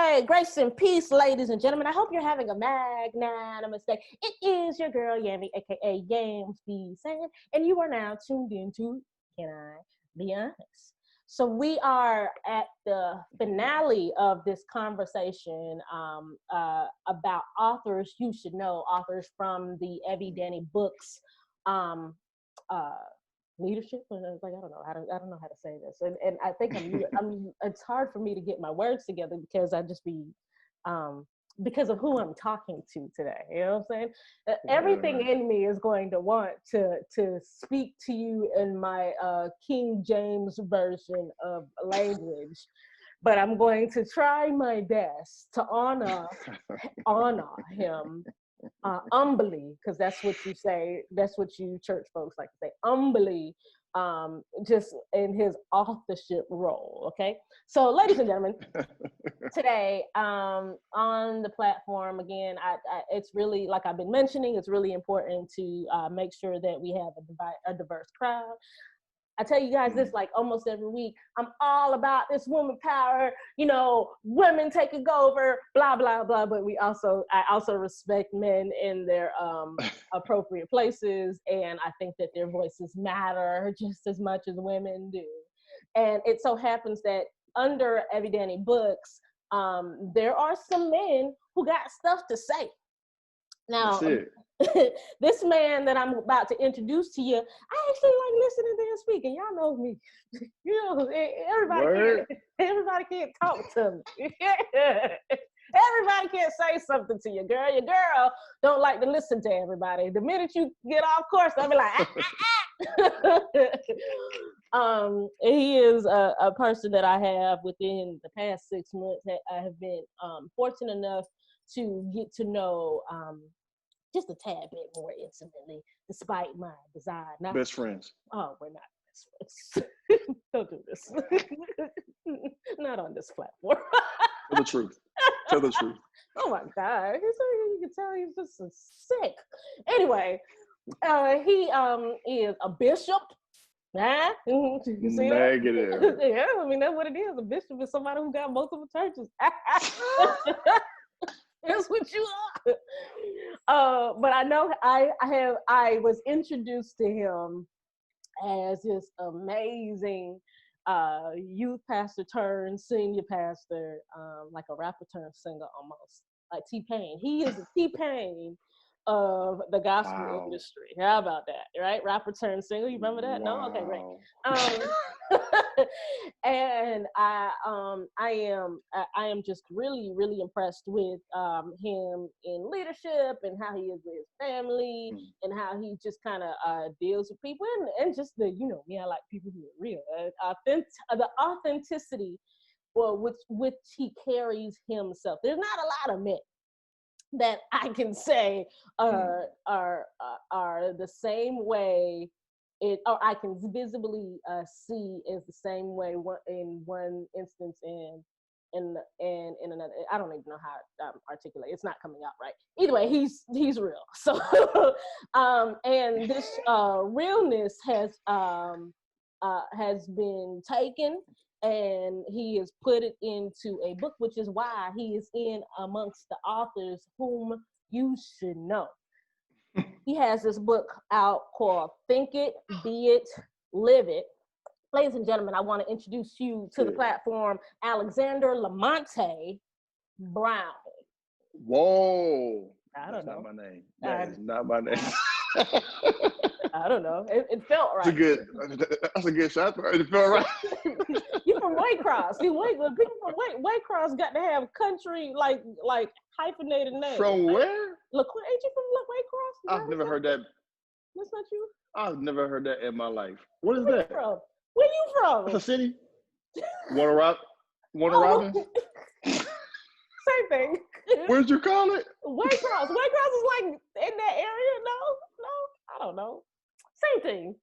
right, grace and peace, ladies and gentlemen. I hope you're having a magnanimous day. It is your girl, Yamie, aka YamzBsayin, and you are now tuned into Can I Be Honest? So we are at the finale of this conversation about authors you should know, authors from the Evie Danny books. Um, Leadership. I don't know how to say this, and I think I'm. It's hard for me to get my words together because I just be, because of who I'm talking to today. You know what I'm saying? Everything in me is going to want to speak to you in my King James version of language, but I'm going to try my best to honor him. Humbly, because that's what you say, that's what you church folks like to say, humbly, just in his authorship role. Okay, so ladies and gentlemen, today on the platform again, it's really, like I've been mentioning, it's really important to make sure that we have a diverse crowd. I tell you guys this like almost every week. I'm all about this woman power, women taking over, blah, blah, blah. But I also respect men in their appropriate places. And I think that their voices matter just as much as women do. And it so happens that under Evie Danny books, there are some men who got stuff to say. Now, this man that I'm about to introduce to you, I actually like listening to him speak, and y'all know me. Everybody can't talk to me. Everybody can't say something to you, girl. Your girl don't like to listen to everybody. The minute you get off course, I'll be like, he is a person that I have within the past 6 months that I have been fortunate enough to get to know just a tad bit more intimately, despite my desire. Best friends. Oh, we're not best friends. Don't do this. Not on this platform. Tell the truth. Tell the truth. Oh my God. You can tell he's just sick. Anyway, he is a bishop. Nah? You see Negative. that? Yeah, I mean, that's what it is. A bishop is somebody who got multiple churches. That's what you are. But I know I was introduced to him as this amazing youth pastor turned senior pastor, like a rapper turned singer almost, like T-Pain. He is a T-Pain of the gospel industry. How about that, right? Rapper turned singer. You remember that? Wow. No? Okay, great. And I am just really, really impressed with him in leadership and how he is with his family and how he just kind of deals with people and just the, me, I like people who are real. The authenticity with which he carries himself. There's not a lot of men that I can say are the same way, or I can visibly see is the same way in one instance and in another. I don't even know how to articulate. It's not coming out right. Either way, he's real. So and this realness has been taken, and he has put it into a book, which is why he is in amongst the authors whom you should know. He has this book out called Think It, Be It, Live It. Ladies and gentlemen, I want to introduce you to the platform, Alexander Lamonte Brown. Whoa. That's not my name. That is not my name. I don't know. It felt right. That's a good shot. It felt right. You're from Waycross. See, people from Waycross got to have country like hyphenated names. From where? Ain't you from Waycross? I've never heard that. That's not you? I've never heard that in my life. What is Where that? You from? Where you from? That's a city. Warner Robins. Same thing. Where'd you call it? Waycross. Waycross is like in that area. No, I don't know. Same thing.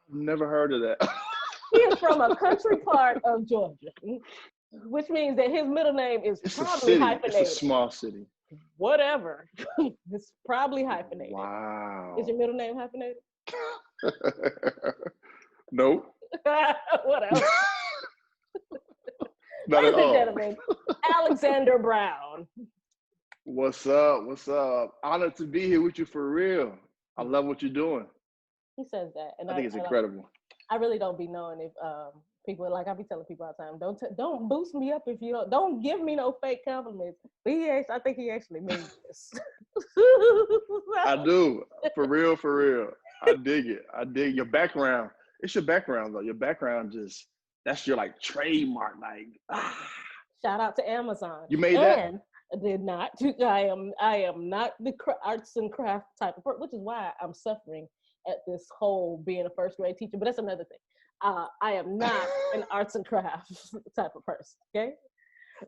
I've never heard of that. He is from a country part of Georgia, which means that his middle name is probably hyphenated. It's a small city. Whatever. It's probably hyphenated. Wow. Is your middle name hyphenated? Nope. Whatever. Not at Ladies and all. gentlemen, Alexander Brown. What's up? What's up? Honored to be here with you for real. I love what you're doing. He says that, and I I think it's like. incredible. I really don't be knowing if people like I be telling people all the time. Don't boost me up if you don't give me no fake compliments. But I think he actually means this. I do. For real, for real. I dig it. I dig your background. It's your background though. Your background that's your like trademark. Like Shout out to Amazon. you made that? And I did not. I am not the arts and craft type of person, which is why I'm suffering at this whole being a first grade teacher. But that's another thing. I am not an arts and crafts type of person. Okay.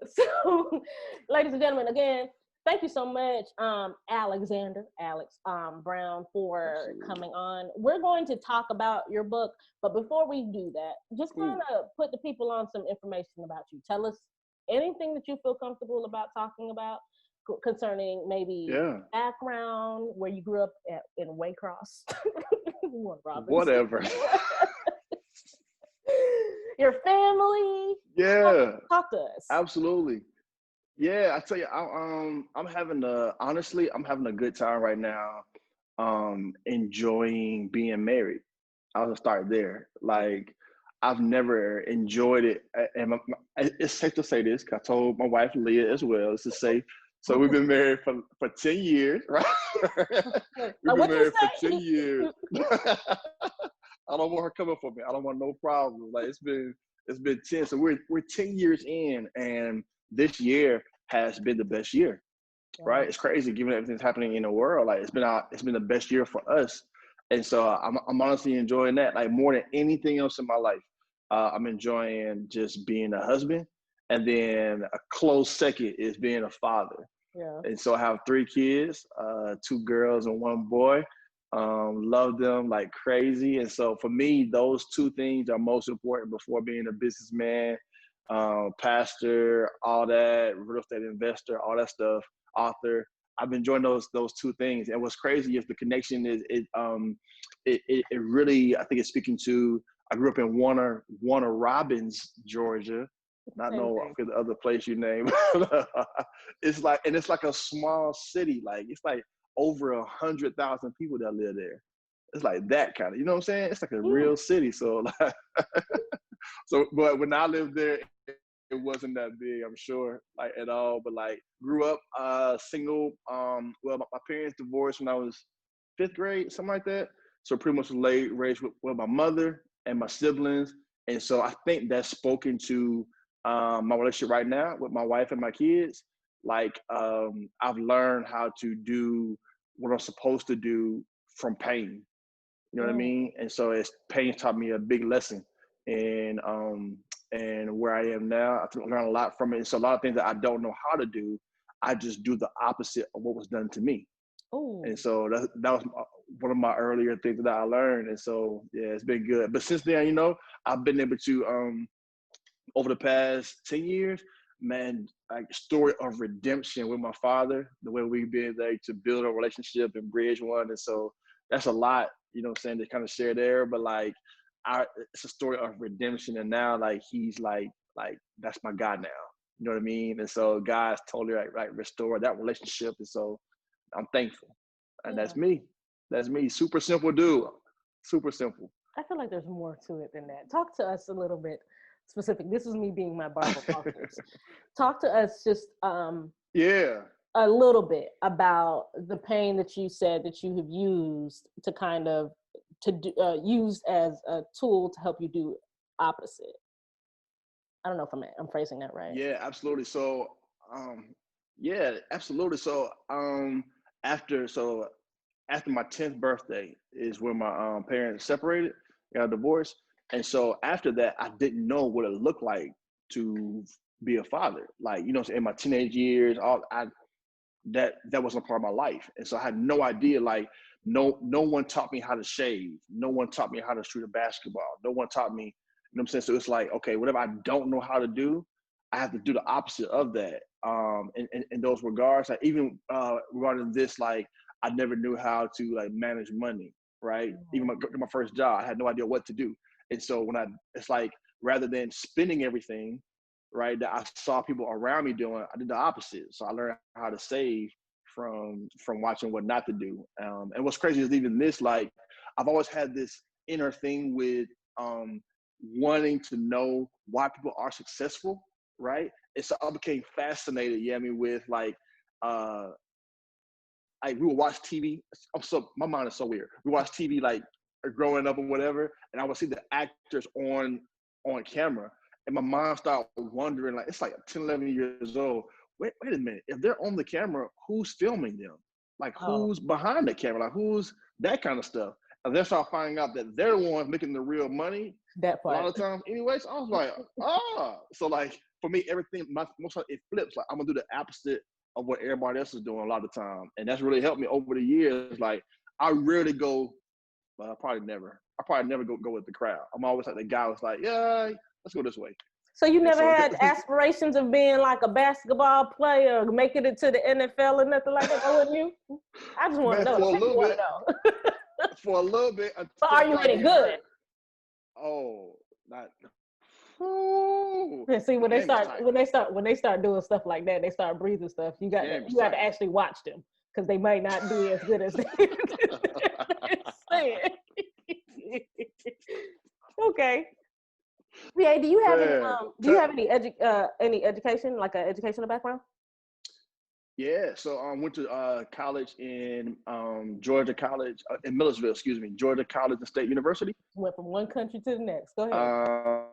So, ladies and gentlemen, again, thank you so much, Alex Brown, for Absolutely. coming on. We're going to talk about your book, but before we do that, just kind of put the people on some information about you. Tell us anything that you feel comfortable about talking about concerning maybe background, where you grew up in Waycross, Whatever. your family. Yeah. Talk to us. Absolutely. Yeah, I tell you, I'm having a good time right now. Enjoying being married. I'll just start there. Like, I've never enjoyed it, and it's safe to say this. 'Cause I told my wife Leah as well. This is safe. So we've been married for 10 years, right? We've been married for 10 years. I don't want her coming for me. I don't want no problem. Like it's been 10. So we're 10 years in, and this year has been the best year. Right? It's crazy given everything's happening in the world. Like it's been the best year for us. And so I'm honestly enjoying that, like more than anything else in my life. I'm enjoying just being a husband, and then a close second is being a father. Yeah. And so I have 3 kids, 2 girls and 1 boy. Love them like crazy. And so for me, those 2 things are most important before being a businessman, pastor, all that, real estate investor, all that stuff, author. I've been enjoying those 2 things. And what's crazy is the connection is it really, I think it's speaking to, I grew up in Warner Robins, Georgia. Not know I forget the other place you named. It's like a small city. Like it's like over 100,000 people that live there. It's like that kind of, you know what I'm saying? It's like a real city. So like, but when I lived there, it wasn't that big, I'm sure, like at all. But like grew up single. Well, my parents divorced when I was 5th grade, something like that. So pretty much raised with my mother and my siblings. And so I think that's spoken to my relationship right now with my wife and my kids. Like I've learned how to do what I'm supposed to do from pain. You know what I mean? And so pain taught me a big lesson. And where I am now, I learned a lot from it. And so a lot of things that I don't know how to do, I just do the opposite of what was done to me. Ooh. And so that was one of my earlier things that I learned. And so, yeah, it's been good. But since then, you know, I've been able to, over the past 10 years, man, like story of redemption with my father, the way we've been there to build a relationship and bridge one. And so that's a lot, you know what I'm saying, to kind of share there. But like, it's a story of redemption. And now like, he's like, that's my God now. You know what I mean? And so God's totally like restored that relationship. And so I'm thankful. And that's me. That's me. Super simple dude. Super simple. I feel like there's more to it than that. Talk to us a little bit specific. This is me being my Barbara Walters. Talk to us just a little bit about the pain that you said that you have used to kind of use as a tool to help you do opposite. I don't know if I'm phrasing that right. Yeah, absolutely. So absolutely. So after my 10th birthday is when my parents separated, got divorced. And so after that, I didn't know what it looked like to be a father. Like, you know, in my teenage years, that wasn't a part of my life. And so I had no idea, like, no one taught me how to shave. No one taught me how to shoot a basketball. No one taught me, you know what I'm saying? So it's like, okay, whatever I don't know how to do, I have to do the opposite of that. In those regards, like even regarding this, like, I never knew how to like manage money, right? Even my first job, I had no idea what to do. And so it's like, rather than spending everything, right, that I saw people around me doing, I did the opposite. So I learned how to save from watching what not to do. And what's crazy is even this, like, I've always had this inner thing with wanting to know why people are successful, right? And so I became fascinated, Yamie, with like we would watch TV. My mind is so weird. We watch TV like growing up or whatever, and I would see the actors on camera, and my mind started wondering, like, it's like 10, 11 years old. Wait a minute. If they're on the camera, who's filming them? Like, who's behind the camera? Like, who's that kind of stuff? And then start finding out that they're the ones making the real money. That part. A lot of times, anyways. I was like, So like for me, everything most of it flips. Like I'm gonna do the opposite of what everybody else is doing a lot of the time, and that's really helped me over the years. Like I rarely go. Well, I probably never go with the crowd. I'm always like the guy who's like, yeah, let's go this way. So you never had aspirations of being like a basketball player, or making it to the NFL or nothing like that, wouldn't you? I just want to know. For a little bit. For a little bit. But are you any good? Oh, not. Ooh. Yeah, see, when they start doing stuff like that, they start breathing stuff. You got to actually watch them because they might not be as good as they saying. Okay. Yeah. Do you have any education, like an educational background? Yeah. So I went to college in Georgia College in Millersville. Excuse me, Georgia College and State University. Went from one country to the next. Go ahead.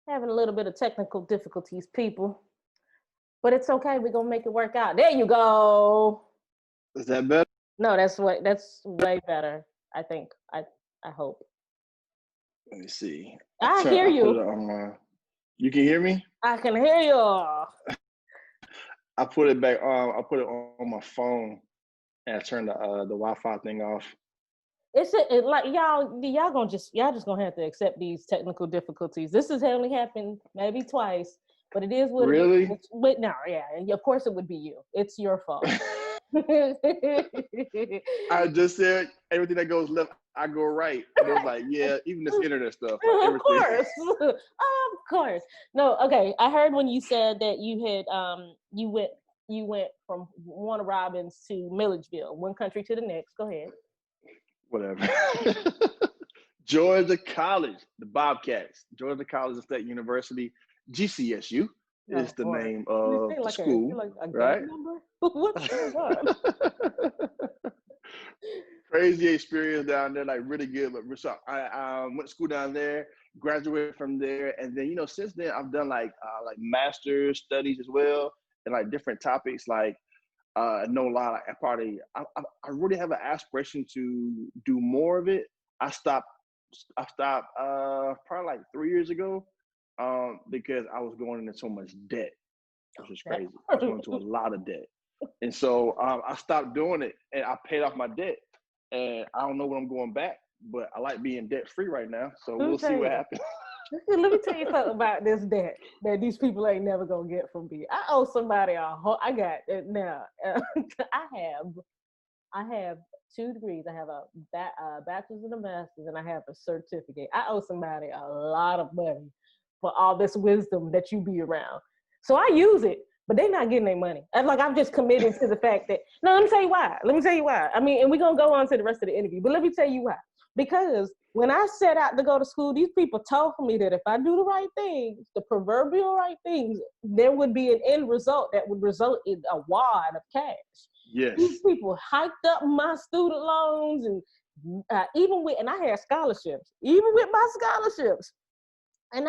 Having a little bit of technical difficulties, people. But it's okay. We're going to make it work out. There you go. Is that better? No, that's way better, I think. I hope. Let me see. I hear you. You can hear me? I can hear you. I put it back on. I put it on my phone and I turned the Wi-Fi thing off. It's like y'all just gonna have to accept these technical difficulties. This has only happened maybe twice, but it is what really? It is. But no, yeah, of course it would be you. It's your fault. I just said everything that goes left, I go right. And it was like, yeah, even this internet stuff. Like of course. No, okay. I heard when you said that you had you went from Warner Robins to Milledgeville, one country to the next. Go ahead. Whatever. Georgia College, the Bobcats. Georgia College and State University, GCSU is the name of the school, right? What's going on? Crazy experience down there, like really good. But so I went to school down there, graduated from there, and then since then I've done like master's studies as well, and like different topics. Like no lie, I really have an aspiration to do more of it. I stopped probably like 3 years ago because I was going into so much debt, which is crazy. I was going into a lot of debt. And so I stopped doing it and I paid off my debt. And I don't know when I'm going back, but I like being debt free right now. So we'll see what happens. Let me tell you something about this debt that these people ain't never gonna get from me. I owe somebody I got it now. I have 2 degrees. I have a bachelor's and a master's, and I have a certificate. I owe somebody a lot of money for all this wisdom that you be around. So I use it, but they're not getting their money. I'm just committed to the fact that, no, let me tell you why. I mean, and we're going to go on to the rest of the interview, but let me tell you why. Because when I set out to go to school, these people told me that if I do the right things, the proverbial right things, there would be an end result that would result in a wad of cash. Yes. These people hiked up my student loans and and I had scholarships, even with my scholarships. And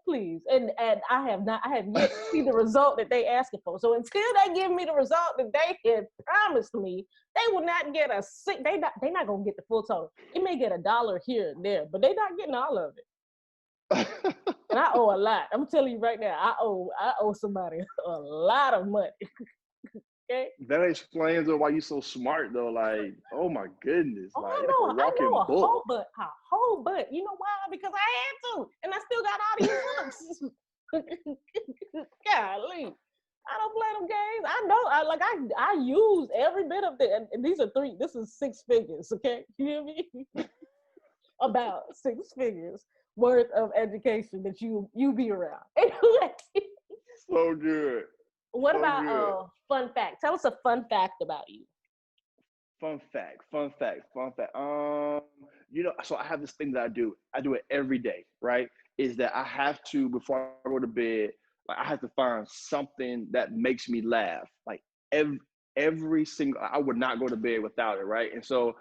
please. And I have yet to see the result that they asking for. So until they give me the result that they had promised me, they will not get they're not gonna get the full total. They may get $1 here and there, but they're not getting all of it. And I owe a lot. I'm telling you right now, I owe somebody a lot of money. Okay? That explains why you're so smart though. Like, oh my goodness. Oh, like, I know a book. whole butt. You know why? Because I had to, and I still got all these books. Golly, I don't play them games. I know. I use every bit of it. And these are three. This is 6 figures. Okay, you hear me? About 6 figures worth of education that you be around. Anyway, So good. what So about good. fun fact? Tell us a fun fact about you. Fun fact, fun fact, fun fact. So I have this thing that I do. I do it every day, right? Is that I have to, before I go to bed, like I have to find something that makes me laugh. Like every single, I would not go to bed without it, right? And so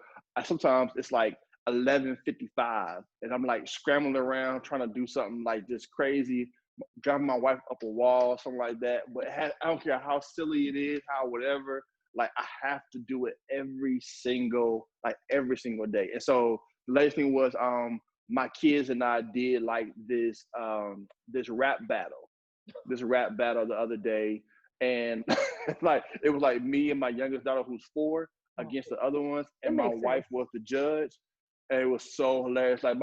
sometimes it's like 11:55, and I'm like scrambling around trying to do something like just crazy, driving my wife up a wall, something like that. But I don't care how silly it is, how whatever, like I have to do it every single day. And so the latest thing was my kids and I did like this rap battle the other day. And like it was like me and my youngest daughter, who's 4, against the other ones, It and my makes wife sense. was the judge. And it was so hilarious. Like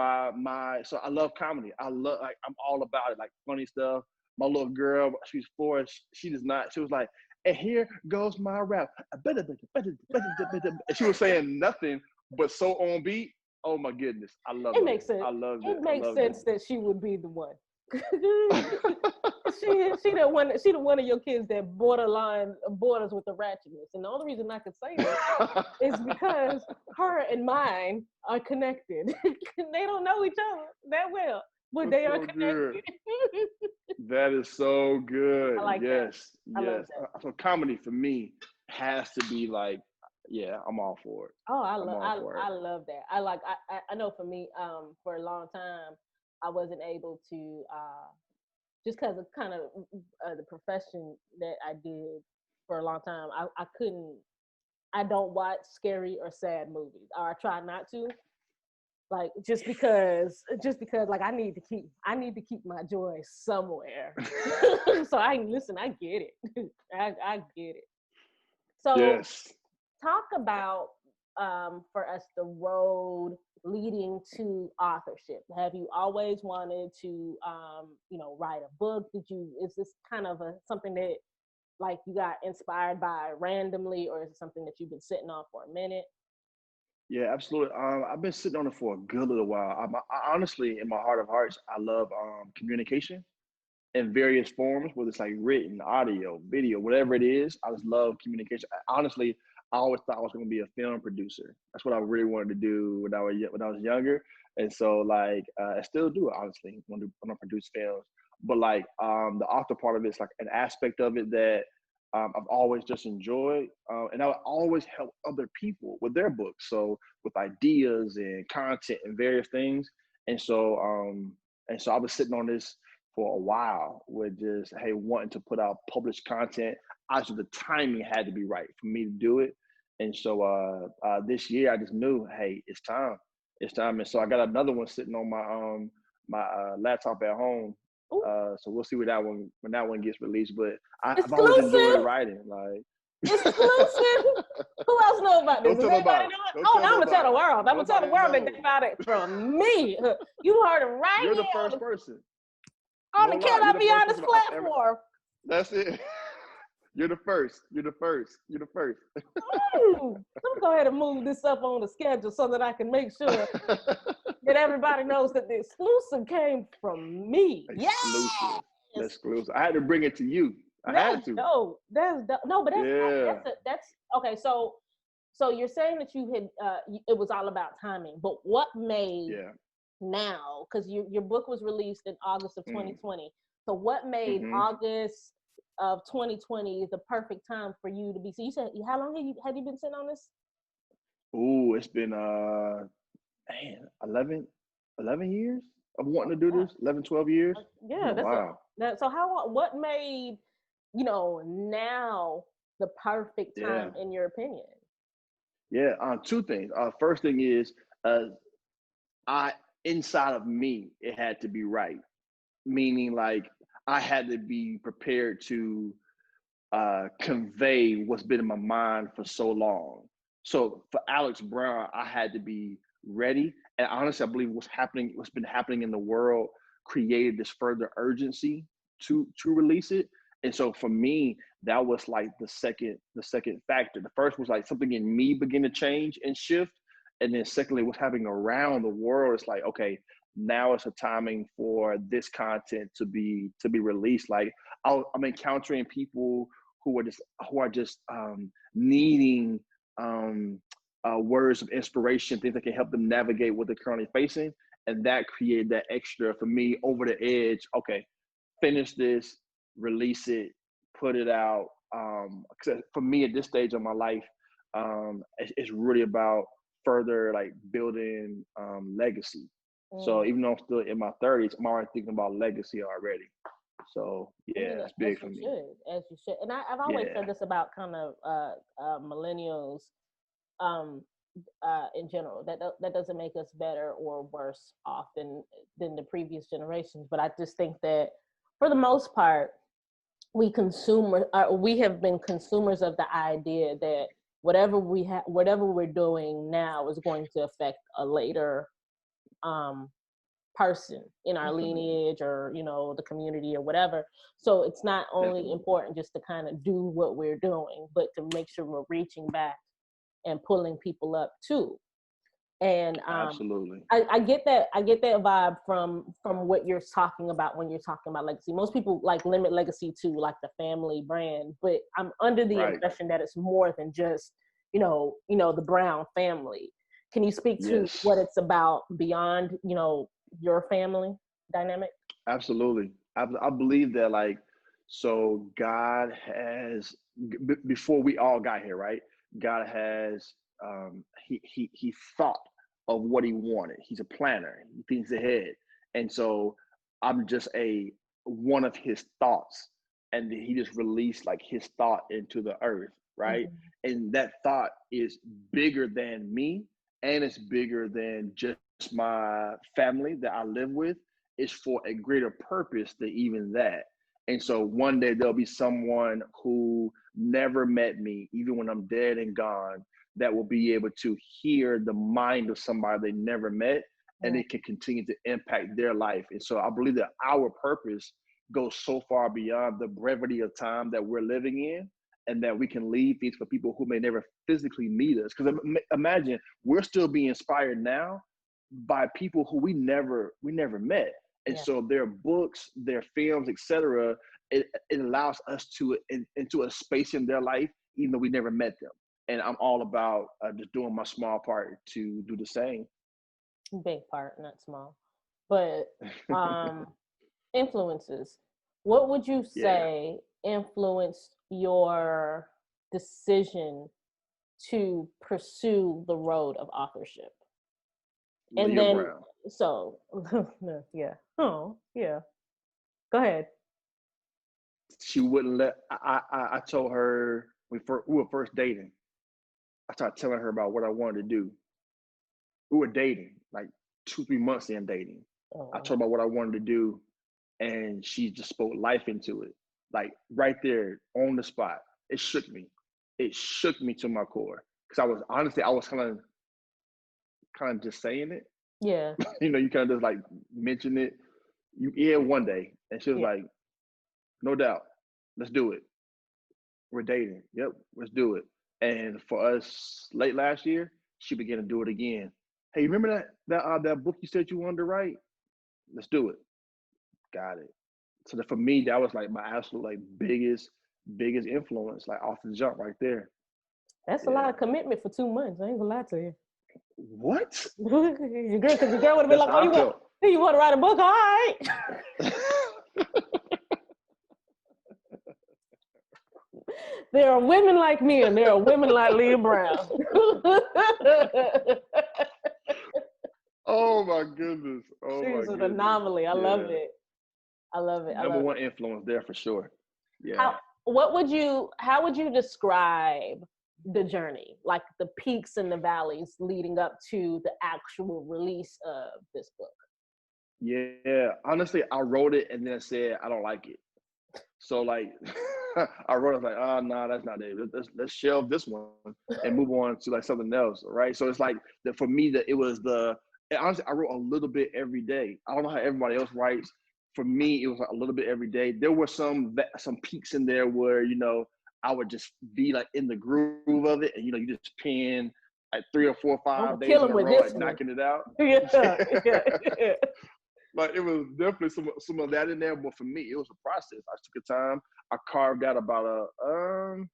so I love comedy. I'm all about it, like funny stuff. My little girl, she's 4, she does not, she was like, and here goes my rap. And she was saying nothing, but so on beat. Oh my goodness. I loved It it. makes sense. I loved it. It I makes loved sense that she would be the one. She the one of your kids that borders with the ratchetness. And the only reason I could say that is because her and mine are connected. They don't know each other that well, but That's they are so good. connected. That is so good. I like that. Yes. I love Yes. that. So comedy for me has to be like, yeah, I'm all for it. Oh, I'm all for it. I love that. I know for me, for a long time, I wasn't able to just because of kind of the profession that I did for a long time. I couldn't. I don't watch scary or sad movies, or I try not to. Like just because like I need to keep my joy somewhere. So I get it. I get it. So Yes. talk about for us the road leading to authorship. Have you always wanted to write a book? Is this kind of something that like you got inspired by randomly, or is it something that you've been sitting on for a minute? Yeah, absolutely. I've been sitting on it for a good little while. I honestly, in my heart of hearts, I love communication in various forms, whether it's like written, audio, video, whatever it is. I just love communication. Honestly, I always thought I was going to be a film producer. That's what I really wanted to do when I was younger, and so like I still do it. Honestly, when I produce films, but like the author part of it is like an aspect of it that I've always just enjoyed, and I would always help other people with their books. So with ideas and content and various things, and so I was sitting on this for a while with just wanting to put out published content. Obviously, the timing had to be right for me to do it, and so this year I just knew, hey, it's time, and so I got another one sitting on my laptop at home. Ooh, So we'll see when that one gets released. But I've always enjoyed exclusive, writing. Like, exclusive. Who else know about this? don't Does tell nobody. anybody know it? Don't Oh, tell now I'm gonna tell the nobody. world. I'm gonna tell the Nobody world that they knows. got it from me. You heard it right You're the here first person. on No the lie. Can You're I the Be first Honest person I've ever. platform. That's it. You're the first. You're the first. You're the first. Let me go ahead and move this up on the schedule so that I can make sure that everybody knows that the exclusive came from me. Yes, Exclusive. Exclusive. I had to bring it to you. I that's had to. dope. That's dope. No, but Yeah. that's okay. So you're saying that you had it was all about timing, but what made Yeah. now? Because your book was released in August of Mm. 2020. So what made Hmm. August of 2020 the perfect time for you to be? So you said how long have you been sitting on this? Ooh, it's been man, 11 years of wanting to do Yeah. this. 11, 12 years. It's been Yeah, a while. so how what made now the perfect Yeah. time in your opinion? Yeah. Two things. First thing is uh I inside of me, it had to be right. Meaning like I had to be prepared to convey what's been in my mind for so long. So for Alex Brown, I had to be ready. And honestly, I believe what's been happening in the world created this further urgency to release it. And so for me, that was like the second factor. The first was like something in me begin to change and shift. And then secondly, what's happening around the world. It's like, okay, now it's a timing for this content to be released. Like I'm encountering people who are just needing words of inspiration, things that can help them navigate what they're currently facing. And that created that extra for me over the edge. Okay, finish this, release it, put it out. 'Cause for me at this stage of my life, it's really about further like building legacy. So Mm. even though I'm still in my 30s, I'm already thinking about legacy already. So I yeah, mean, that's as big for you me. should, as you should. And I've always said Yeah, this about kind of millennials um, in general. That doesn't make us better or worse off than the previous generations. But I just think that for the most part, we have been consumers of the idea that whatever we're doing now is going to affect a later um, person in our definitely, lineage or the community or whatever. So it's not only definitely, important just to kind of do what we're doing, but to make sure we're reaching back and pulling people up too. And absolutely. I get that. I get that vibe from what you're talking about when you're talking about legacy. Most people like limit legacy to like the family brand, but I'm under the Right. impression that it's more than just the Brown family. Can you speak to Yes. what it's about beyond your family dynamic? Absolutely. I believe that like so God has before we all got here, right? God has he thought of what he wanted. He's a planner. He thinks ahead. And so I'm just a one of his thoughts. And he just released like his thought into the earth, right? Mm-hmm. And that thought is bigger than me and it's bigger than just my family that I live with is for a greater purpose than even that. And so one day there'll be someone who never met me, even when I'm dead and gone, that will be able to hear the mind of somebody they never met and it can continue to impact their life. And so I believe that our purpose goes so far beyond the brevity of time that we're living in and that we can leave things for people who may never physically meet us. Because imagine we're still being inspired now by people who we never met. And Yeah. so their books, their films, etc., it allows us to into a space in their life, even though we never met them. And I'm all about just doing my small part to do the same. Big part, not small. But um influences. What would you Yeah, say influenced your decision to pursue the road of authorship? And Leah then, Brown. so, yeah. Oh, yeah. Go ahead. She wouldn't let. I told her we were first dating. I started telling her about what I wanted to do. We were dating like 2 3 months in dating. I Oh, told her about what I wanted to do, and she just spoke life into it, like right there on the spot. It shook me. It shook me to my core because I was kind of just saying it. yeah. You kind of just like mention it. Yeah, one day, and she was Yeah. like, "No doubt, let's do it. We're dating. Yep, let's do it." And for us, late last year, she began to do it again. Hey, remember that book you said you wanted to write? Let's do it. Got it. So that for me, that was like my absolute like biggest influence, like off the jump right there. That's a lot Yeah. of commitment for 2 months. I ain't gonna lie to you. What? Because your girl would have been That's like, "Oh, how I felt. you want to write a book? All right." There are women like me, and there are women like Leah Brown. Oh my goodness. Oh my She's an goodness. anomaly. I love Yeah. it. I love it. I Number love one it. influence there for sure. Yeah. How how would you describe the journey, like the peaks and the valleys leading up to the actual release of this book? Yeah. Honestly, I wrote it and then I said I don't like it. So like I wrote it like, oh no, nah, that's not it. Let's shelve this one and move on to like something else. Right. So it's like for me that it was and honestly I wrote a little bit every day. I don't know how everybody else writes. for me, it was like a little bit every day. There were some peaks in there where, you know, I would just be like in the groove of it, and you know, you just pin like 3 or 4 or I'm gonna 5 days kill in him a with row, this like one. knocking it out. Yeah, yeah, yeah. Like it was definitely some of that in there, but for me, it was a process. I took a time. I carved out about a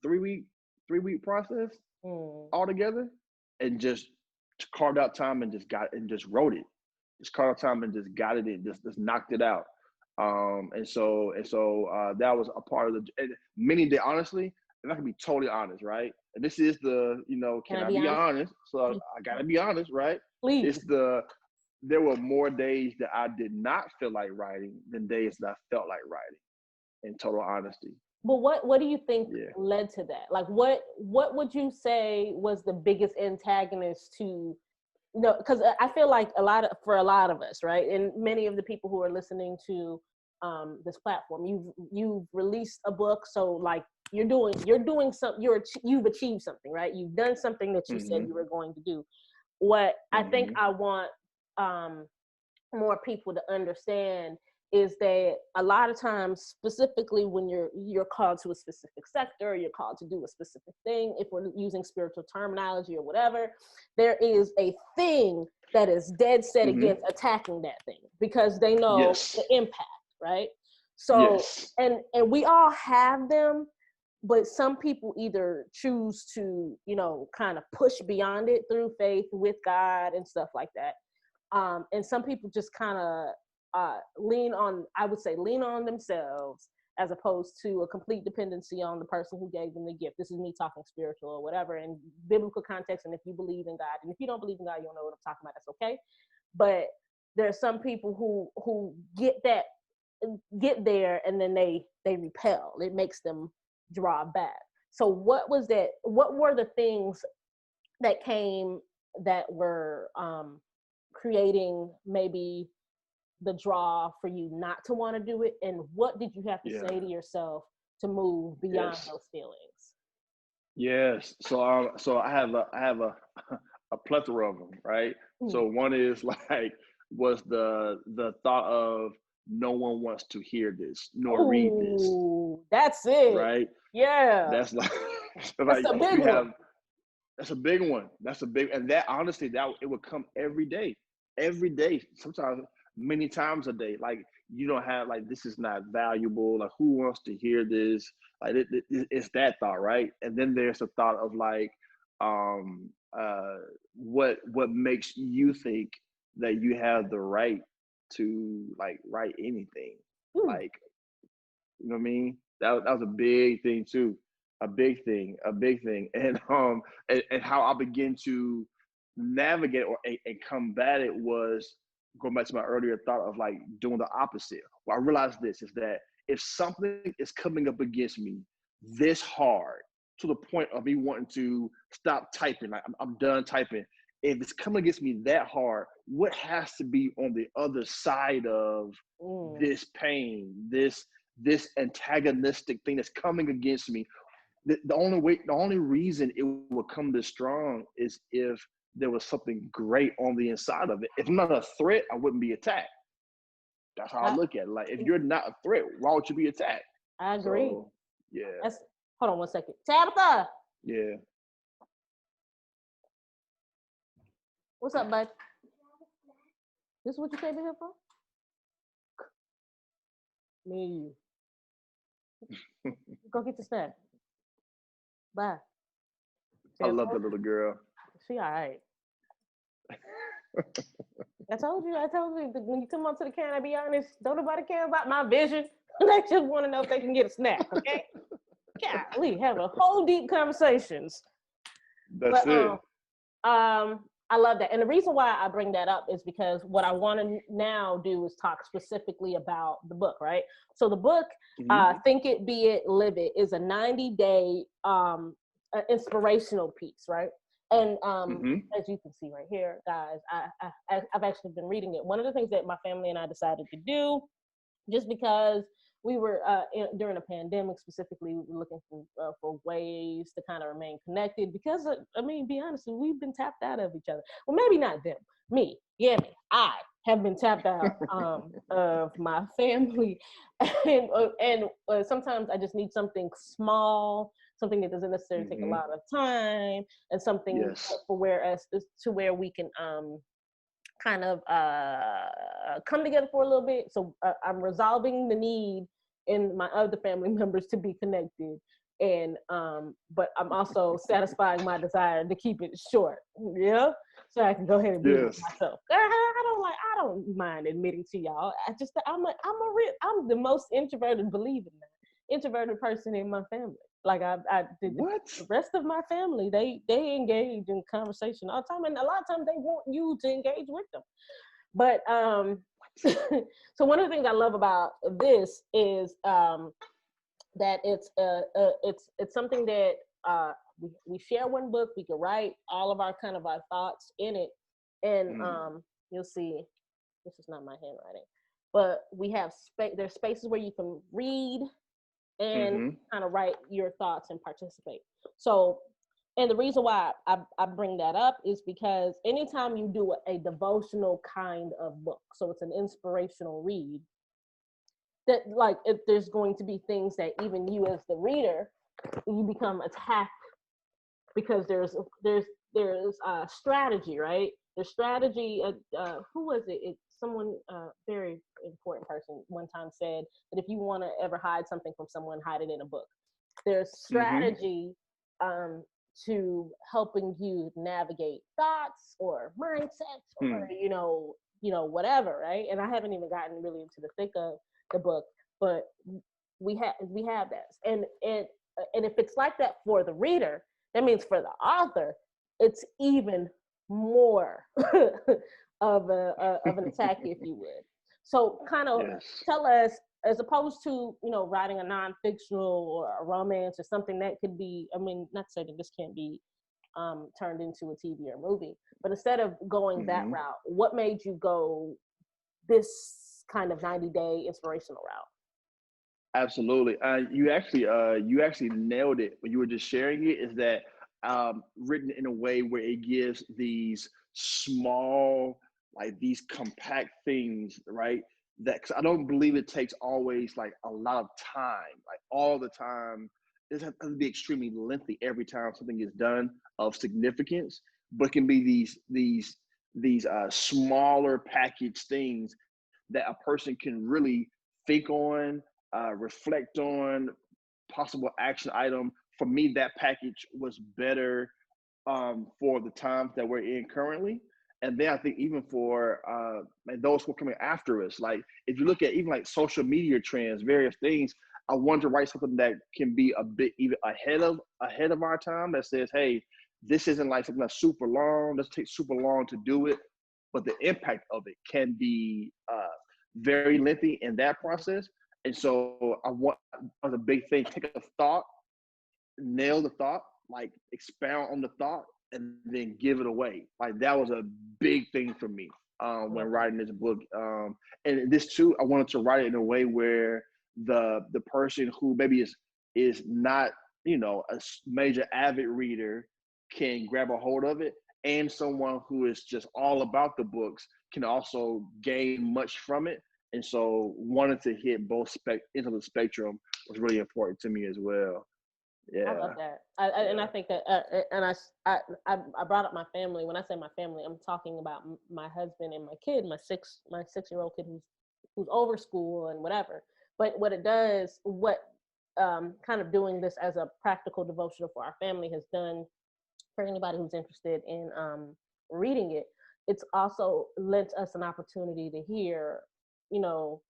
3 week process altogether, and just carved out time and just wrote it. Just carved out time and just got it in, just knocked it out. And so that was a part of the many day. Honestly, if I can be totally honest, right? And this is the, you know, can I be honest? So I gotta be honest, right? Please. There were more days that I did not feel like writing than days that I felt like writing. In total honesty. But what do you think led to that? Like, what would you say was the biggest antagonist to, you know, because I feel like for a lot of us, right, and many of the people who are listening to this platform, you've released a book, so like you're doing something, you've achieved something, right? You've done something that you said you were going to do. What I think I want more people to understand is that a lot of times, specifically when you're called to a specific sector, you're called to do a specific thing, if we're using spiritual terminology or whatever, there is a thing that is dead set against attacking that thing because they know the impact, right? So, and we all have them, but some people either choose to, you know, kind of push beyond it through faith with God and stuff like that. And some people just kind of lean on themselves as opposed to a complete dependency on the person who gave them the gift. This is me talking spiritual or whatever in biblical context. And if you believe in God, and if you don't believe in God, you don't know what I'm talking about. That's okay. But there are some people who get there and then they repel. It makes them draw back. So what were the things that came that were creating maybe the draw for you not to want to do it, and what did you have to say to yourself to move beyond those feelings? Yes. So I have a plethora of them, right? So one is like was the thought of no one wants to hear this nor read this. That's it. Right? Yeah. That's like that's a big one. That's a big one. And that honestly, that it would come every day. Every day. Sometimes many times a day. Like you don't have like this is not valuable. Like who wants to hear this? Like it's that thought, right? And then there's the thought of like what makes you think that you have the right to like write anything. Like, you know what I mean? That was a big thing too. A big thing. And how I begin to navigate and combat it was going back to my earlier thought of like doing the opposite. Well, I realized this is that if something is coming up against me this hard to the point of me wanting to stop typing, like I'm done typing. If it's coming against me that hard, what has to be on the other side of this pain, this antagonistic thing that's coming against me? The only reason it will come this strong is if there was something great on the inside of it. If I'm not a threat, I wouldn't be attacked. That's how I look at it. Like, if you're not a threat, why would you be attacked? I agree. So, yeah. Hold on one second. Tabitha. Yeah. What's up, bud? This is what you came in here for? Me and you. Go get the snack. Bye. I love the little girl. She all right. I told you, when you come up to the can, I be honest, don't nobody care about my vision. They just want to know if they can get a snack, okay? We have a whole deep conversations. That's it. I love that. And the reason why I bring that up is because what I want to now do is talk specifically about the book, right? So the book, Think It, Be It, Live It, is a 90-day inspirational piece, right? And as you can see right here, guys, I've actually been reading it. One of the things that my family and I decided to do, just because we were during a pandemic specifically, we were looking for ways to kind of remain connected because, I mean, be honest, we've been tapped out of each other. Well, maybe not them, me, Yamie, I have been tapped out of my family, and sometimes I just need something small, something that doesn't necessarily take a Mm-hmm. lot of time, and something Yes. for where we can kind of come together for a little bit. So I'm resolving the need in my other family members to be connected, and but I'm also satisfying my desire to keep it short. Yeah, so I can go ahead and be with Yes. myself. I don't mind admitting to y'all. I'm the most introverted, believe it or not, introverted person in my family. Like What? the rest of my family, they engage in conversation all the time, and a lot of times they want you to engage with them. But so one of the things I love about this is that it's something that we share one book. We can write all of our kind of our thoughts in it, and Mm. you'll see. This is not my handwriting, but we have space. There's spaces where you can read and Mm-hmm. kind of write your thoughts and participate. So, and the reason why I bring that up is because anytime you do a devotional kind of book, so it's an inspirational read, that like if there's going to be things that even you as the reader, you become attacked because there's strategy, right? There's strategy. Who was it? Someone very important person one time said that if you want to ever hide something from someone, hide it in a book. There's Mm-hmm. strategy um, to helping you navigate thoughts or mindsets or Hmm. whatever, right? And I haven't even gotten really into the thick of the book, but we have that, and if it's like that for the reader, that means for the author, it's even more of an attack, if you would. So, kind of Yes. tell us, as opposed to writing a non-fictional or a romance or something that could be. I mean, not to say that this can't be turned into a TV or movie, but instead of going that Mm-hmm. route, what made you go this kind of 90-day inspirational route? Absolutely. You actually nailed it when you were just sharing it. Is that written in a way where it gives these small, like these compact things, right? That 'cause I don't believe it takes always like a lot of time, like all the time. It has to be extremely lengthy every time something is done of significance, but it can be these smaller package things that a person can really think on, reflect on, possible action item. For me, that package was better for the times that we're in currently. And then I think even for those who are coming after us, like if you look at even like social media trends, various things, I want to write something that can be a bit even ahead of our time that says, hey, this isn't like something that's super long, doesn't take super long to do it, but the impact of it can be very lengthy in that process. And so I want as a big thing, take a thought, nail the thought, like expound on the thought, and then give it away. Like that was a big thing for me I when love that. writing this book. And this too, I wanted to write it in a way where the person who maybe is not a major avid reader can grab a hold of it, and someone who is just all about the books can also gain much from it. And so wanting to hit both into the spectrum was really important to me as well. I love Yeah. that. And I Yeah. think that, and I brought up my family. When I say my family, I'm talking about my husband and my kid, my 6-year-old kid who's over school and whatever. But what it does, what kind of doing this as a practical devotional for our family has done for anybody who's interested in reading it, it's also lent us an opportunity to hear, you know,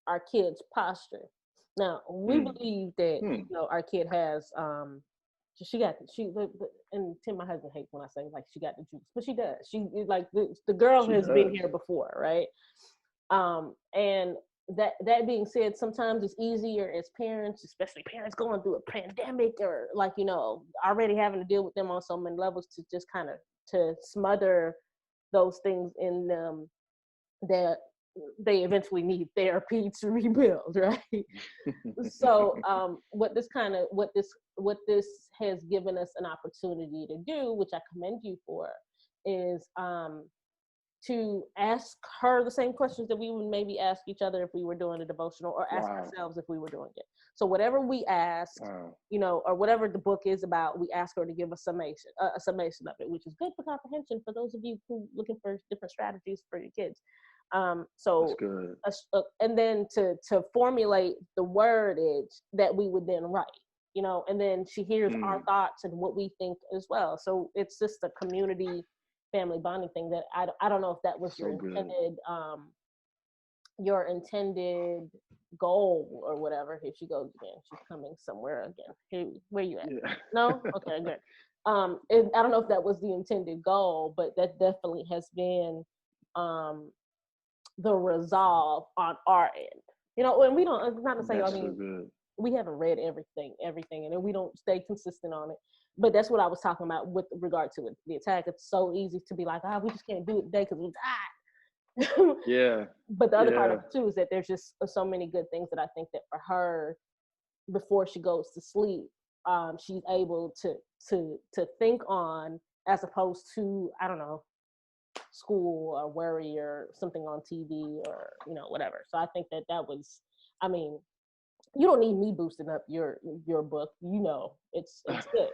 our kids' posture. Now we Hmm. believe that Hmm. our kid has she got she and Tim, my husband, hates when I say like she got the juice, but she does. She like the girl She has been does. here before, right? And that being said, sometimes it's easier as parents, especially parents going through a pandemic or like already having to deal with them on so many levels, to just kind of to smother those things in them that they eventually need therapy to rebuild, right? So what this has given us an opportunity to do, which I commend you for, is to ask her the same questions that we would maybe ask each other if we were doing a devotional, or ask Wow. ourselves if we were doing it. So whatever we asked, Wow. you know, or whatever the book is about, we ask her to give a summation of it, which is good for comprehension for those of you who looking for different strategies for your kids. That's So, good. and then to formulate the wordage that we would then write, you know, and then she hears our thoughts and what we think as well. So it's just a community family bonding thing that I don't know if that was So good. your intended goal or whatever. Here she goes again. She's coming somewhere again. Here, where you at? Yeah. No? Okay, good. I don't know if that was the intended goal, but that definitely has been the resolve on our end. You know, and we don't, it's not to say, That's I so mean, good. we haven't read everything, and then we don't stay consistent on it. But that's what I was talking about with regard to it, the attack. It's so easy to be like, we just can't do it today because we died. Yeah. But the other part of Yeah. it too is that there's just so many good things that I think that for her, before she goes to sleep, she's able to think on, as opposed to, I don't know, school or worry or something on TV or, you know, whatever. So I think that was, I mean, you don't need me boosting up your book. You know, it's good.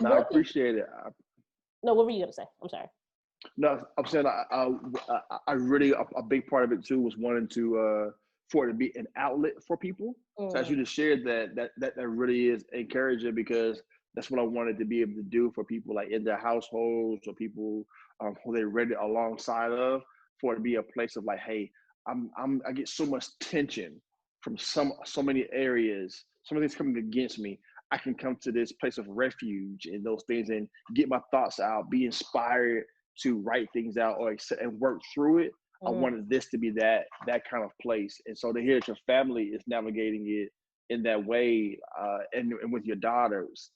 No, I appreciate it. No, what were you gonna say? I'm sorry. No, I'm saying I really a big part of it too was wanting to for it to be an outlet for people. So as you just shared that really is encouraging, because that's what I wanted to be able to do for people like in their households or people who they read it alongside of, for it to be a place of like, hey, I get so much tension from so many areas, so many things coming against me. I can come to this place of refuge in those things and get my thoughts out, be inspired to write things out or and work through it. I wanted this to be that kind of place, and so to hear that your family is navigating it in that way, and with your daughters,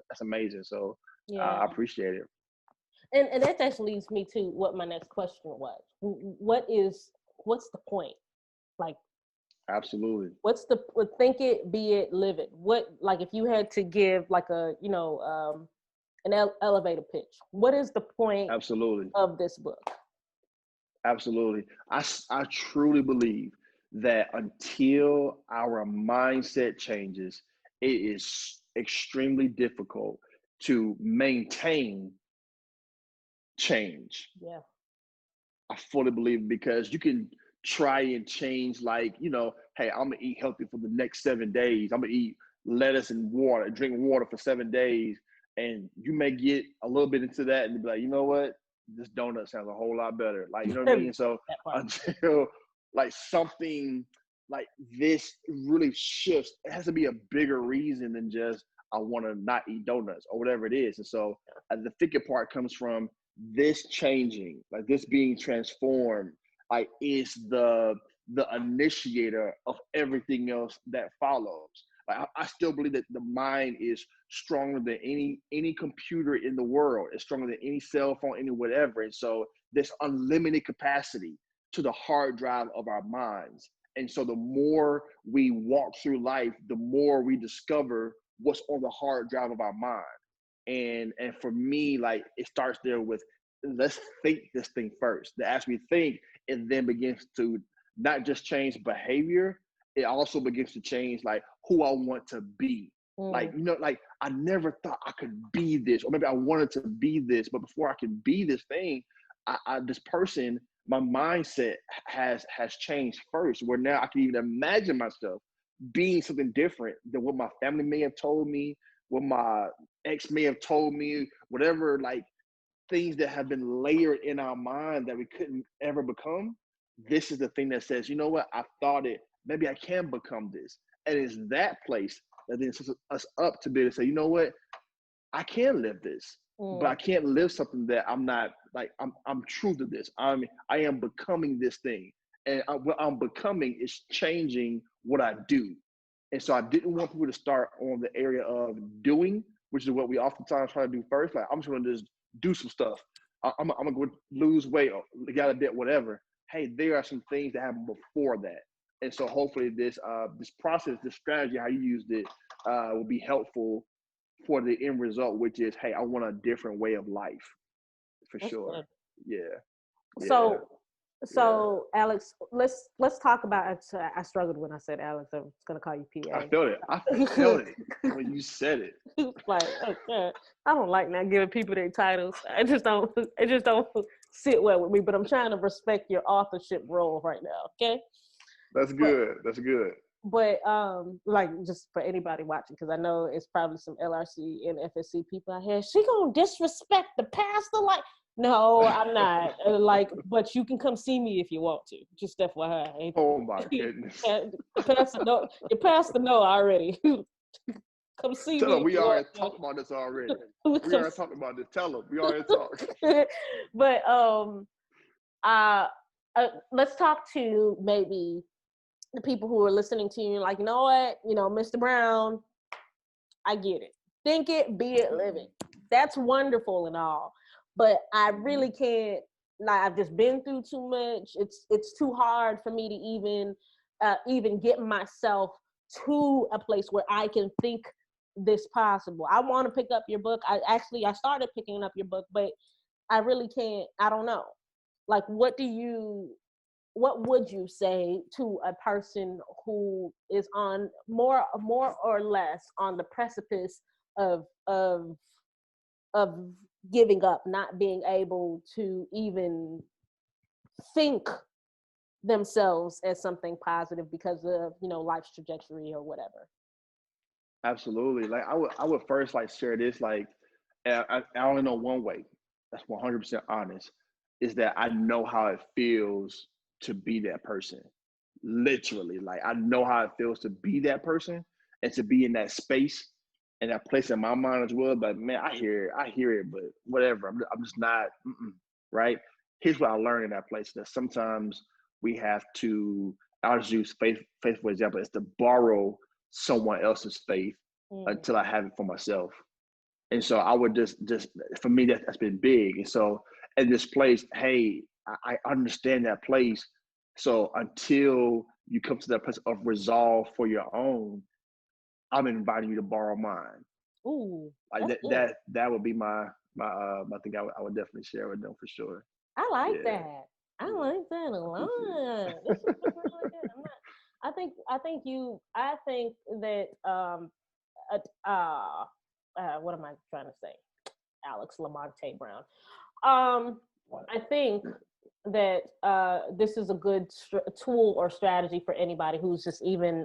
that's amazing. So Yeah, I appreciate it. and that actually leads me to what my next question was. What's the point? Like, Absolutely. what's the think it, be it, live it? What, like, if you had to give like a, you know, an elevator pitch, what is the point Absolutely. of this book? Absolutely. I truly believe that until our mindset changes, it is extremely difficult to maintain change. Yeah. I fully believe, because you can try and change, like, hey, I'm gonna eat healthy for the next 7 days. I'm gonna eat lettuce and water, drink water for 7 days. And you may get a little bit into that and be like, you know what? This donut sounds a whole lot better. Like, you know what I mean? So until like something like this really shifts, it has to be a bigger reason than just I want to not eat donuts or whatever it is. And so the thicker part comes from this changing, like this being transformed, like is the initiator of everything else that follows. Like I still believe that the mind is stronger than any computer in the world. It's stronger than any cell phone, any whatever. And so there's unlimited capacity to the hard drive of our minds. And so the more we walk through life, the more we discover what's on the hard drive of our mind. And for me, like, it starts there with, let's think this thing first. As we think, it then begins to not just change behavior, it also begins to change like who I want to be. Like, like I never thought I could be this, or maybe I wanted to be this, but before I could be this thing, this person, my mindset has changed first, where now I can even imagine myself being something different than what my family may have told me, what my ex may have told me, whatever, like things that have been layered in our mind that we couldn't ever become. This is the thing that says, you know what, I thought it, maybe I can become this. And it's that place that then sets us up to be able to say, you know what, I can live this, but I can't live something that I'm not, like, I'm true to this. I am becoming this thing. And what I'm becoming is changing what I do. And so I didn't want people to start on the area of doing, which is what we oftentimes try to do first. Like, I'm just going to just do some stuff. I'm going to go lose weight or get out of debt, whatever. Hey, there are some things that happen before that. And so hopefully this process, this strategy, how you used it, will be helpful for the end result, which is, hey, I want a different way of life, for That's sure. good. Yeah. Yeah. So Alex, let's talk about. I struggled when I said Alex. I was gonna call you I PA. felt it. I felt it when you said it. Like, okay, I don't like not giving people their titles. It just don't sit well with me. But I'm trying to respect your authorship role right now. Okay. That's But good. That's good. like just for anybody watching, because I know it's probably some LRC and FSC people out here. She gonna disrespect the pastor? Like, no, I'm not. Like, but you can come see me if you want to. Just FYI. Oh my goodness. Your pastor know already. Come see Tell me them if we you want already talked about this already. to. We already talked about this. Tell them we already talked. But uh, let's talk to maybe the people who are listening to you. Like, you know what, Mr. Brown, I get it. Think it, be it, live it. That's wonderful and all, but I really can't. Like, I've just been through too much. It's too hard for me to even get myself to a place where I can think this possible. I want to pick up your book. I started picking up your book, but I really can't. I don't know. Like, what would you say to a person who is on more or less on the precipice of giving up, not being able to even think themselves as something positive because of life's trajectory or whatever? Absolutely. Like I would first like share this. Like I only know one way. That's 100% honest. Is that I know how it feels to be that person. Literally, like I know how it feels to be that person and to be in that space and that place in my mind as well. But man, I hear it, but whatever. I'm just not right. Here's what I learned in that place: that sometimes we have to. I'll just use faith for example. It's to borrow someone else's faith until I have it for myself. And so I would just for me that's been big. And so in this place, hey, I understand that place. So until you come to that place of resolve for your own, I'm inviting you to borrow mine. Ooh, Like that's good. that would be my thing. I would definitely share with them for sure. I like Yeah. that. I like that a lot. This is really good. I think that uh, uh what am I trying to say? Alex Lamonte Brown. I think that this is a good tool or strategy for anybody who's just even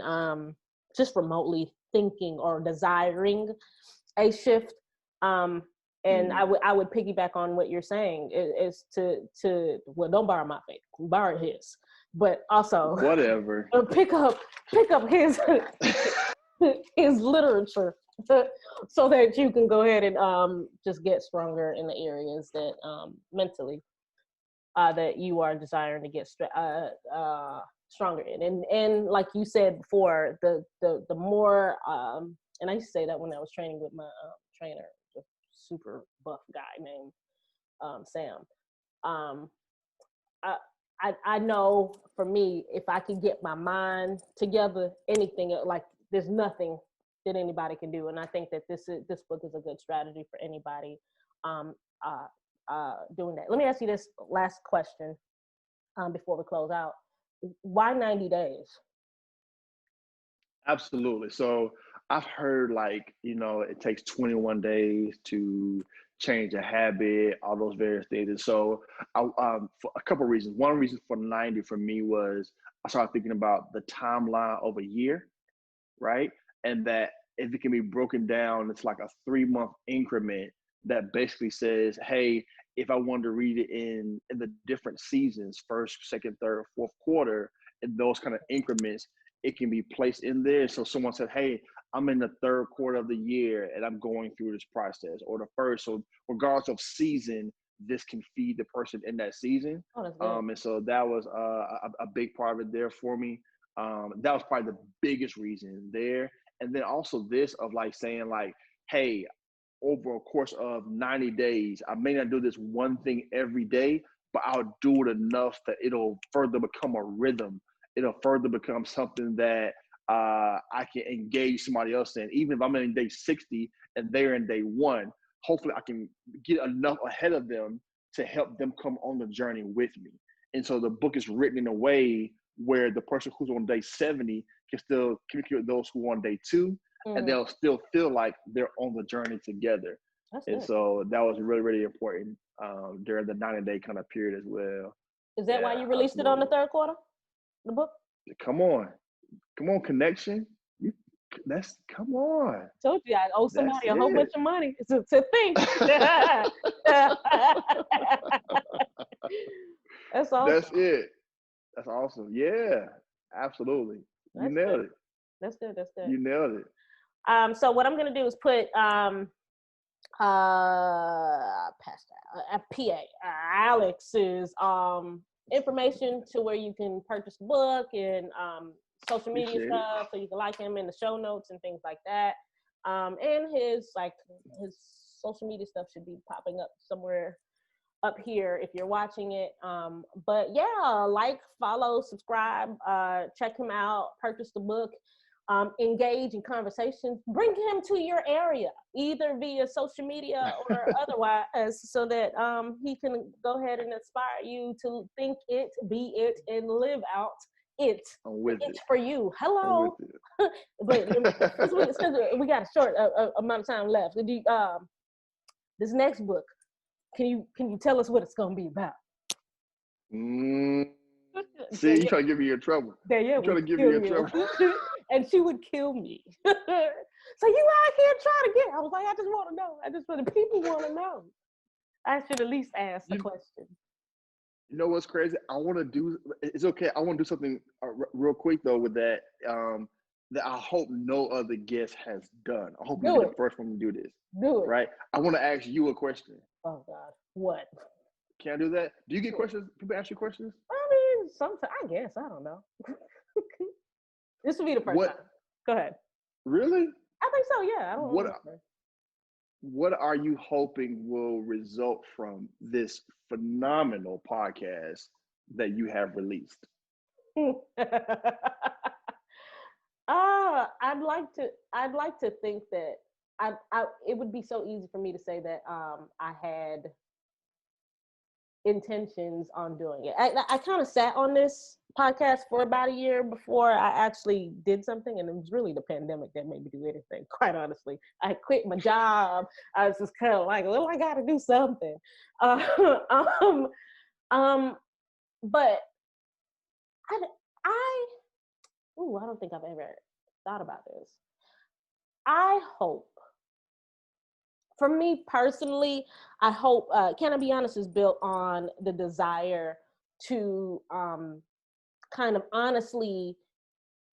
just remotely thinking or desiring a shift. And I would piggyback on what you're saying is to well, don't borrow my faith, borrow his, but also Whatever. pick up his his literature so that you can go ahead and just get stronger in the areas that mentally that you are desiring to get stronger in. And like you said before, the more and I used to say that when I was training with my trainer, the super buff guy named Sam. I know for me, if I can get my mind together, anything like there's nothing that anybody can do. And I think that this book is a good strategy for anybody um, doing that. Let me ask you this last question before we close out. Why 90 days? Absolutely. So I've heard like, it takes 21 days to change a habit, all those various things. And so for a couple of reasons. One reason for 90 for me was I started thinking about the timeline of a year, right? And that if it can be broken down, it's like a 3-month increment that basically says, hey, if I wanted to read it in the different seasons, first, second, third, fourth quarter, in those kind of increments, it can be placed in there. So someone said, hey, I'm in the third quarter of the year and I'm going through this process, or the first. So regardless of season, this can feed the person in that season. Oh, that's good. And so that was a big part of it there for me. That was probably the biggest reason there. And then also this of like saying like, hey, over a course of 90 days, I may not do this one thing every day, but I'll do it enough that it'll further become a rhythm. It'll further become something that I can engage somebody else in. Even if I'm in day 60 and they're in day 1, hopefully I can get enough ahead of them to help them come on the journey with me. And so the book is written in a way where the person who's on day 70 can still communicate with those who are on day 2, and they'll still feel like they're on the journey together. That's and good. So that was really, really important during the 90-day kind of period as well. Is that why you released it on the third quarter, the book? Come on, connection. Come on. Told you I owe somebody a whole bunch of money to think. That's awesome. That's it. That's awesome. Yeah, absolutely. You nailed it. That's good. You nailed it. So what I'm gonna do is put PA Alex's information to where you can purchase the book and social media stuff, so you can like him in the show notes and things like that. And his social media stuff should be popping up somewhere up here if you're watching it. But yeah, like, follow, subscribe, check him out, purchase the book, engage in conversations, bring him to your area, either via social media or otherwise, so that he can go ahead and inspire you to think it, be it, and live out it. It's for you. Hello. But since we got a short amount of time left, this next book, can you tell us what it's gonna be about? See, you trying to get me in trouble. You're trying to get me in trouble. And she would kill me. So you out here trying to get? I was like, I just want to know. The people want to know. I should at least ask the question. You know what's crazy? It's okay. I want to do something real quick though with that. That I hope no other guest has done. I hope you're the first one to do this. Do it. Right? I want to ask you a question. Oh God, what? Can I do that? Do you get questions? People ask you questions? I mean, sometimes, I guess. I don't know. This will be the first time. Go ahead. Really? I think so, yeah. I don't know. What are you hoping will result from this phenomenal podcast that you have released? I'd like to think that it would be so easy for me to say that I had intentions on doing it. I kind of sat on this podcast for about a year before I actually did something, and it was really the pandemic that made me do anything, quite honestly. I quit my job. I was just kind of like, well, I got to do something. But I don't think I've ever thought about this. I hope, for me personally, I hope, Can I Be Honest is built on the desire to kind of honestly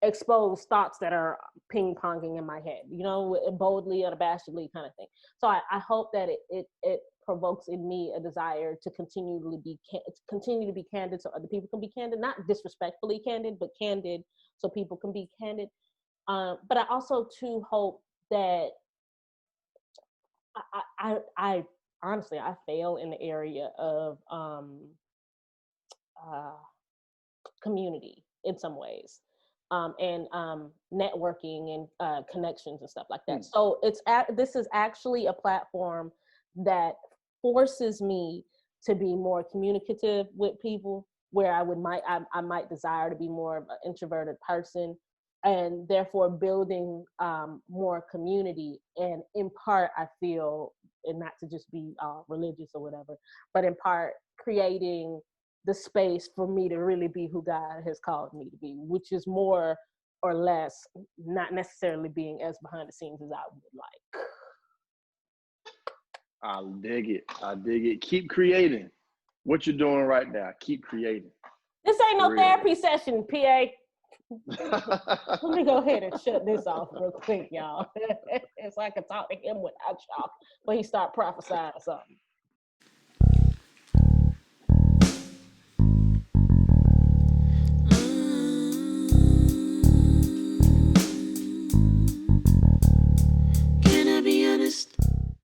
expose thoughts that are ping-ponging in my head, boldly, unabashedly kind of thing. So I hope that it provokes in me a desire to continue to be candid so other people can be candid, not disrespectfully candid, but candid so people can be candid. But I also too hope that I honestly, I fail in the area of community in some ways, and networking and connections and stuff like that. So this is actually a platform that forces me to be more communicative with people, where I might desire to be more of an introverted person, and therefore building more community. And in part, I feel, and not to just be religious or whatever, but in part creating the space for me to really be who God has called me to be, which is more or less not necessarily being as behind the scenes as I would like. I dig it. Keep creating. What you're doing right now, keep creating. This ain't no therapy session, PA. Let me go ahead and shut this off real quick, y'all. So I can talk to him without y'all when he start prophesying something.